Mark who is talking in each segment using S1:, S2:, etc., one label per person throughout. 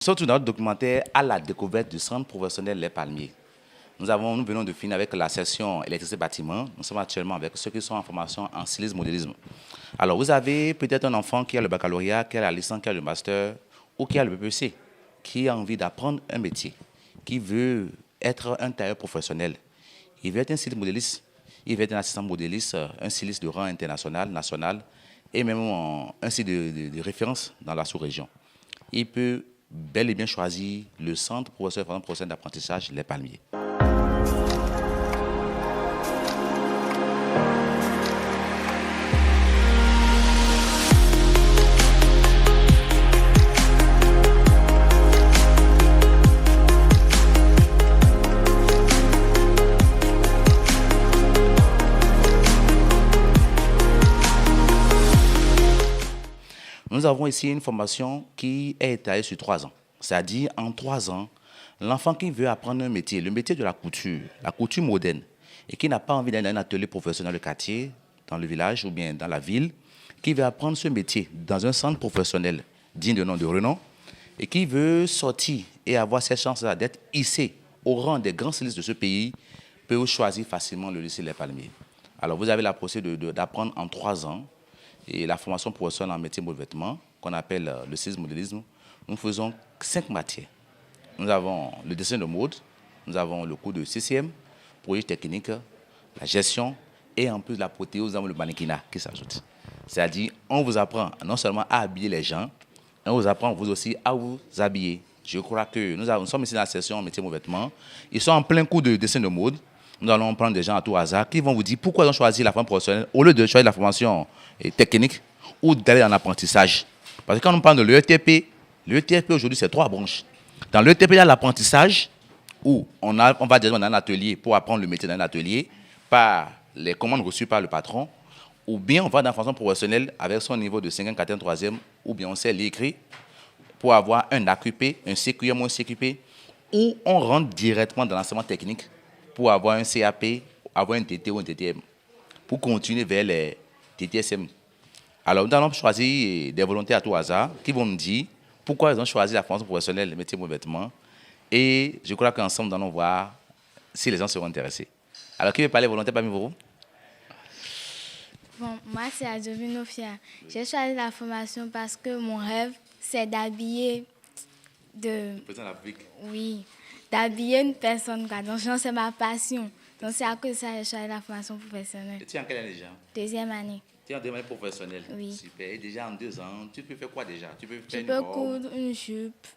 S1: Surtout dans notre documentaire à la découverte du centre professionnel Les Palmiers. Nous venons de finir avec la session électricité bâtiment. Nous sommes actuellement avec ceux qui sont en formation en stylisme modélisme. Alors, vous avez peut-être un enfant qui a le baccalauréat, qui a la licence, qui a le master ou qui a le BPC, qui a envie d'apprendre un métier, qui veut être un tailleur professionnel. Il veut être un styliste modéliste, il veut être un assistant modéliste, un styliste de rang international, national et même un site de référence dans la sous-région. Il peut bel et bien choisir le centre professionnel d'apprentissage Les Palmiers. Nous avons ici une formation qui est étalée sur 3 ans. C'est-à-dire, en 3 ans, l'enfant qui veut apprendre un métier, le métier de la couture moderne, et qui n'a pas envie d'aller dans un atelier professionnel de quartier, dans le village ou bien dans la ville, qui veut apprendre ce métier dans un centre professionnel digne de renom, et qui veut sortir et avoir cette chance-là d'être hissé au rang des grands stylistes de ce pays, peut choisir facilement le lycée Les Palmiers. Alors, vous avez la possibilité d'apprendre en 3 ans et la formation professionnelle en métier de vêtements, qu'on appelle le stylisme modélisme. Nous faisons 5 matières. Nous avons le dessin de mode, nous avons le cours de CCM, projet technique, la gestion et en plus de la protéose, nous avons le mannequinat qui s'ajoute. C'est-à-dire, on vous apprend non seulement à habiller les gens, on vous apprend vous aussi à vous habiller. Je crois que nous sommes ici dans la session métier de vêtements. Ils sont en plein cours de dessin de mode. Nous allons prendre des gens à tout hasard qui vont vous dire pourquoi ils ont choisi la formation professionnelle au lieu de choisir la formation technique ou d'aller en apprentissage. Parce que quand on parle de l'ETP aujourd'hui, c'est 3 branches. Dans l'ETP, il y a l'apprentissage où on va directement dans un atelier pour apprendre le métier dans un atelier par les commandes reçues par le patron, ou bien on va dans la formation professionnelle avec son niveau de 5e, 4e, 3e, ou bien on sait l'écrire pour avoir un AQP, un CQM ou un CQP, ou on rentre directement dans l'enseignement technique pour avoir un CAP, avoir un TT ou un TTM, pour continuer vers les TTSM. Alors, nous allons choisir des volontaires à tout hasard qui vont me dire pourquoi ils ont choisi la formation professionnelle, le métier de vêtements. Et je crois qu'ensemble, nous allons voir si les gens seront intéressés. Alors, qui veut parler volontaire parmi vous?
S2: Bon, moi, c'est Adjovine Ofia. J'ai choisi la formation parce que mon rêve, c'est d'habiller
S1: Le président de la République.
S2: Oui, d'habiller une personne. Donc, c'est ma passion. Donc, c'est à cause de ça que j'ai choisi la formation professionnelle.
S1: Et tu es en quelle année déjà?
S2: 2e année.
S1: Tu es en 2e année professionnelle?
S2: Oui.
S1: Super. Et déjà en 2 ans, tu peux faire quoi déjà? Tu peux
S2: Je
S1: faire
S2: peux coudre une jupe,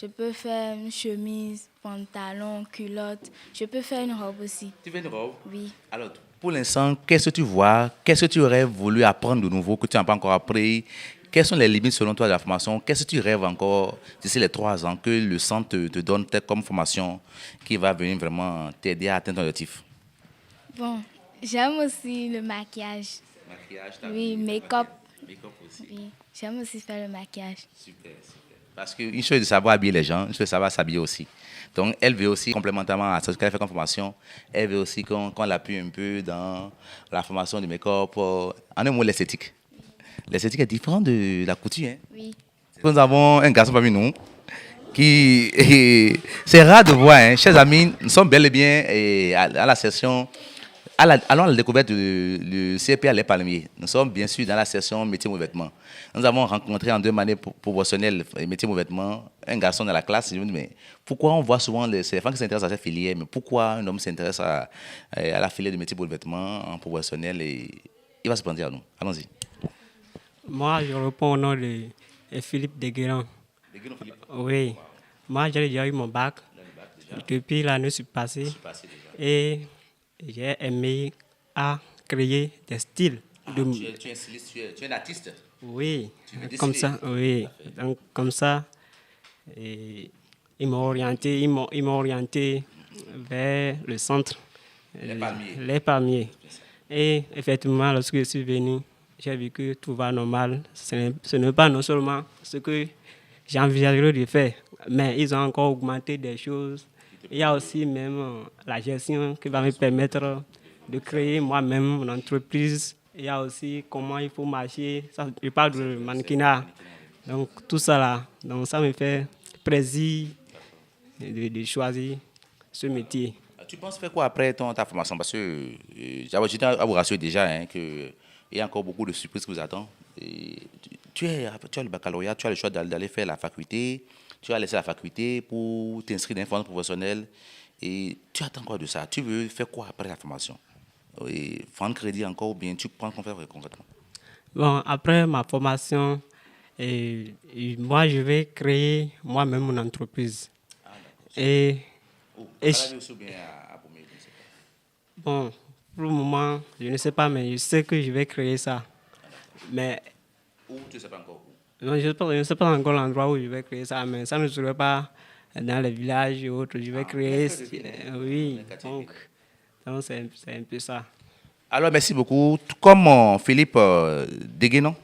S2: je peux faire une chemise, pantalon, culotte. Je peux faire une robe aussi.
S1: Tu fais une robe?
S2: Oui.
S1: Alors, pour l'instant, qu'est-ce que tu vois? Qu'est-ce que tu aurais voulu apprendre de nouveau que tu n'as pas encore appris? Quelles sont les limites selon toi de la formation? Qu'est-ce que tu rêves encore d'ici les 3 ans que le centre te donne comme formation qui va venir vraiment t'aider à atteindre ton objectif?
S2: Bon, j'aime aussi le maquillage.
S1: Maquillage,
S2: Oui, make-up.
S1: Make-up aussi.
S2: Oui, j'aime aussi faire le maquillage.
S1: Super, super. Parce qu'une chose est de savoir habiller les gens, une chose est de savoir s'habiller aussi. Donc, elle veut aussi, complémentairement à ce qu'elle fait comme formation, elle veut aussi qu'on l'appuie un peu dans la formation du make-up, en un mot, l'esthétique. L'esthétique est différente de la couture. Hein?
S2: Oui.
S1: Nous avons un garçon parmi nous qui... C'est rare de voir, hein. Chers amis, nous sommes bel et bien à la session... Allons à la découverte du CPA Les Palmiers. Nous sommes bien sûr dans la session métier de vêtements. Nous avons rencontré en 2 années professionnelles métier de vêtements un garçon dans la classe. Je me dis, mais pourquoi on voit souvent les femmes qui s'intéressent à cette filière, mais pourquoi un homme s'intéresse à la filière de métier de vêtements en professionnel? Et il va se prendre à nous. Allons-y.
S3: Moi, je réponds au nom de Philippe Deguéran.
S1: Deguéran Philippe?
S3: Oui. Moi, j'ai déjà eu mon bac depuis l'année passée. Et j'ai aimé à créer des styles.
S1: Tu es un styliste, tu es un artiste?
S3: Oui,
S1: comme
S3: ça, oui. Donc, comme ça, et ils m'ont orienté vers le centre, les Palmiers. Et effectivement, lorsque je suis venu, j'ai vu que tout va normal. Ce n'est pas non seulement ce que j'ai envisagé de faire, mais ils ont encore augmenté des choses. Il y a aussi même la gestion qui va me permettre de créer moi-même mon entreprise. Il y a aussi comment il faut marcher. Ça, je parle de mannequinat. Donc tout ça là, donc ça me fait plaisir de choisir ce métier.
S1: Tu penses faire quoi après ta formation? Parce que je tiens à vous rassurer déjà qu'il y a encore beaucoup de surprises qui vous attendent. Et tu as le baccalauréat, tu as le choix d'aller faire la faculté, tu as laissé la faculté pour t'inscrire dans une formation professionnelle. Et tu attends quoi de ça? Tu veux faire quoi après la formation? Et prendre crédit encore ou bien tu prends qu'on fait concrètement?
S3: Bon, après ma formation, moi, je vais créer moi-même mon entreprise. Et bon, pour le moment, je ne sais pas, mais je sais que je vais créer ça. Mais
S1: où tu ne sais pas encore où?
S3: non, je ne sais pas encore l'endroit où je vais créer ça, mais ça ne serait pas dans les villages et autres. Je vais créer. Oui, donc c'est un peu ça.
S1: Alors, merci beaucoup. Tout comme Philippe Deguénon,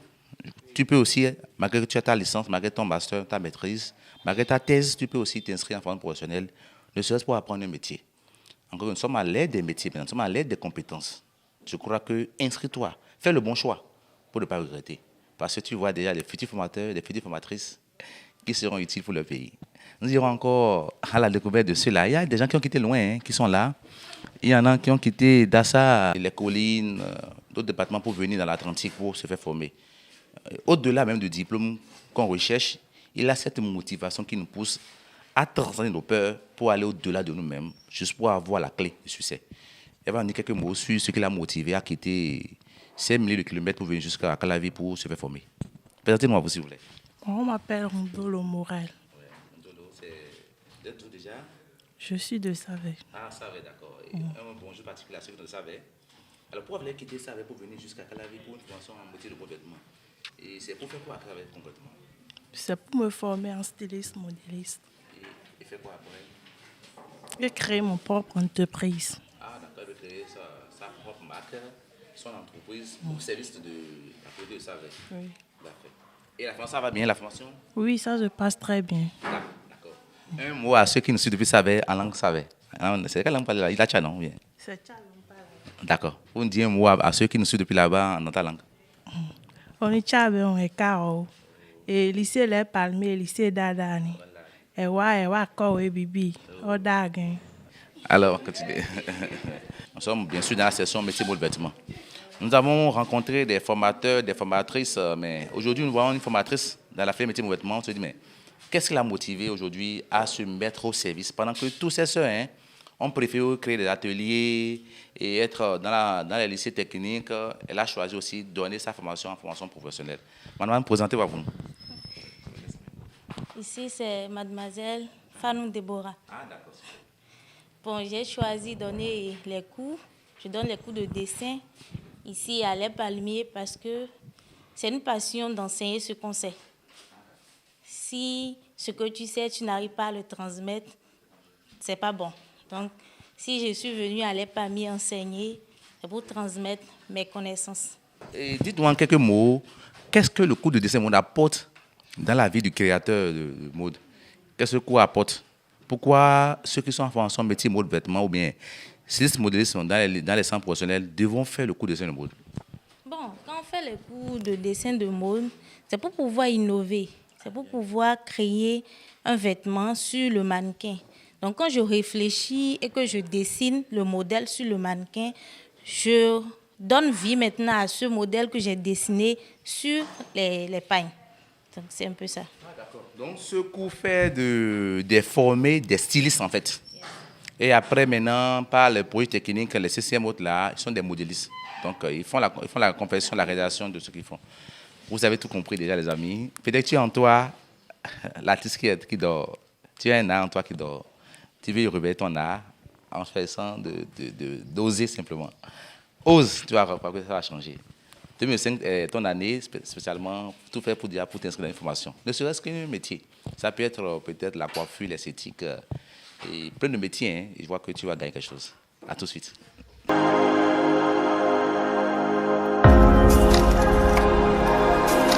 S1: tu peux aussi, malgré que tu as ta licence, malgré ton master, ta maîtrise, malgré ta thèse, tu peux aussi t'inscrire en formation professionnelle, ne serait-ce pour apprendre un métier. Encore, nous sommes à l'aide des métiers, nous sommes à l'aide des compétences. Je crois que inscris-toi, fais le bon choix pour ne pas regretter. Parce que tu vois déjà les futurs formateurs, les futures formatrices qui seront utiles pour le pays. Nous irons encore à la découverte de ceux-là. Il y a des gens qui ont quitté loin, qui sont là. Il y en a qui ont quitté Dassa, les collines, d'autres départements pour venir dans l'Atlantique pour se faire former. Au-delà même du diplôme qu'on recherche, il y a cette motivation qui nous pousse à transcender nos peurs pour aller au-delà de nous-mêmes, juste pour avoir la clé du succès. Il va en dire quelques mots sur ce qui l'a motivé à quitter ces milliers de kilomètres pour venir jusqu'à Calavi pour se faire former. Présentez-moi vous, s'il vous plaît.
S4: On m'appelle Rondolo Morel.
S1: Rondolo, c'est d'être déjà?
S4: Je suis de Savé.
S1: Ah, Savé, d'accord. Et un bonjour particulier à ceux qui ne savaient. Alors, pourquoi vous avez quitté Savé pour venir jusqu'à Calavi pour une formation en métier de revêtement? Et c'est pour faire quoi à Calavi concrètement?
S4: C'est pour me former en styliste modéliste.
S1: Et faire quoi après?
S4: J'ai créé mon propre entreprise.
S1: Ah, d'accord, de créer sa propre marque, son entreprise, au service de la côté de Savé.
S4: Oui.
S1: D'accord. Et la formation, ça va bien, la formation?
S4: Oui, ça se passe très bien.
S1: D'accord. Un mot à ceux qui nous suivent depuis Savé, en langue Savé. C'est quelle langue parle là? Il a tcha, non? Bien.
S4: C'est ça,
S1: D'accord. Vous nous dites un mot à ceux qui nous suivent depuis là-bas dans ta langue.
S4: on est tchabé, on est caro. Et lycée Les Palmiers, lycée Dadani. Et ouais, quoi, et bibi. Oh, dagen.
S1: Alors, continuez. Nous sommes bien sûr dans la session métier de vêtements. Nous avons rencontré des formateurs, des formatrices, mais aujourd'hui, nous voyons une formatrice dans la filière métier de vêtements. On se dit, mais qu'est-ce qui l'a motivée aujourd'hui à se mettre au service? Pendant que tous ces sœurs ont préféré créer des ateliers et être dans les lycées techniques, elle a choisi aussi de donner sa formation en formation professionnelle. Madame, présentez-vous à vous.
S5: Ici, c'est mademoiselle Fanou Deborah.
S1: Ah, d'accord.
S5: Bon, j'ai choisi de donner les cours. Je donne les cours de dessin ici à Les Palmiers parce que c'est une passion d'enseigner ce qu'on sait. Si ce que tu sais, tu n'arrives pas à le transmettre, c'est pas bon. Donc, si je suis venue à Les Palmiers enseigner, c'est pour transmettre mes connaissances.
S1: Et dites-moi en quelques mots, qu'est-ce que le cours de dessin mode apporte dans la vie du créateur de mode? Qu'est-ce que le cours apporte? Pourquoi ceux qui sont en formation métier mode vêtements ou bien stylistes modélistes dans les centres professionnels devront faire le cours de dessin de mode?
S5: Bon, quand on fait les cours de dessin de mode, c'est pour pouvoir innover. C'est pour pouvoir créer un vêtement sur le mannequin. Donc, quand je réfléchis et que je dessine le modèle sur le mannequin, je donne vie maintenant à ce modèle que j'ai dessiné sur les pagnes. Donc, c'est un peu ça.
S1: Ah, d'accord. Donc, ce cours fait des former des stylistes, en fait. Et après, maintenant, par les projets techniques, les CCM autres là, ils sont des modélistes. Donc, ils font la confection, la réalisation de ce qu'ils font. Vous avez tout compris déjà, les amis. Peut-être que tu es en toi l'artiste qui dort. Tu as un art en toi qui dort. Tu veux réveiller ton art en faisant d'oser simplement. Ose, tu vas voir que ça va changer. 2005 est ton année, spécialement, tout fait pour t'inscrire dans l'information. Ne serait-ce qu'un métier. Ça peut être peut-être la coiffure, l'esthétique, et plein de métiers. Et je vois que tu vas gagner quelque chose. À tout de suite.